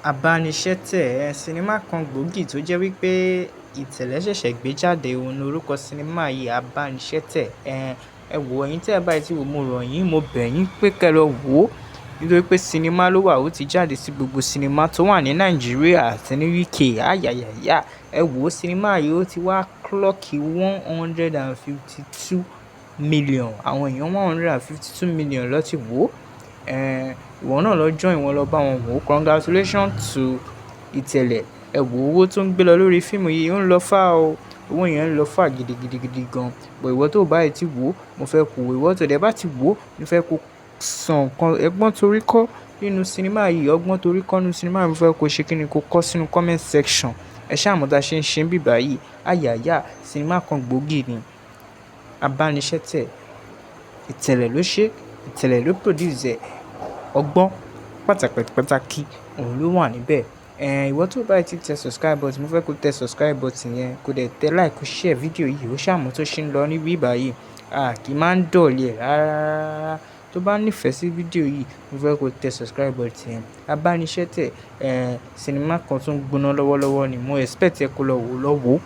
Abanisete sinimá kan gbòógì tó jẹ́ wípé Itele ṣẹ̀ṣẹ̀ gbé jáde. Òun ni orúkọ sinimá yìí, Abanisete. Ẹ wò, ẹ̀yin tí ẹ bá ti wò, mo rọ̀ yín, mo bẹ̀ yín pé kẹ́ lọ wò ó, nítorí pé sinimá ló wà, ó ti jáde sí gbogbo sinimá tó wà ní Nàìjíríà àti ní UK. Ayayaya, ẹ wò ó, sinimá yìí ó ti wá clọ́ọ̀kì 152 million. Àwọn èèyàn 152 million ló ti wò ó. Ìwọ náà lọ join wọn, lọ bá wọn wò ó. Congratulations to Itele. Ẹ wò owó tó ń gbé lọ lórí fíìmù yìí, ó ń lọ far o. Owó yẹn ń lọ far gidigidi gan. But ìwọ tó bá ti wò ó, mo fẹ́ kó wò. Ìwọ tó dẹ̀ bá ti wò ó, mo fẹ́ kó san nǹkan ẹgbọ́n torí kọ́ nínú sinimá yìí. Ọgbọ́n torí kọ́ nínú sinimá yìí, mo fẹ́ kó ṣe kíni, kó kọ sínú comment section. Ẹ ṣáà mọ̀ tá ṣe ń ṣe bíbá yìí. Ayaya, sinimá kan gbòógì ni Abanisete. Itele ló ṣe, Itele ló produce ẹ̀. Ọgbọ́n pàtàkì òun ló wà níbẹ̀. Ìwọ tó bá ti tẹ subscribe button, mo fẹ́ kó tẹ subscribe button yẹn, kó dẹ̀ tẹ like, kó share fídíò yìí. Ó ṣáà mọ̀ tó ṣe ń lọ ní bíbá yìí. Kì í máa ń dọ̀lẹ̀ rárá. Tó bá nífẹ̀ẹ́ sí fídíò yìí, mo fẹ́ kó tẹ subscribe button yẹn. Abanisete, sinimá kan tó ń gbóná lọ́wọ́lọ́wọ́ ni. Mo expect ẹ kó lọ wò ó.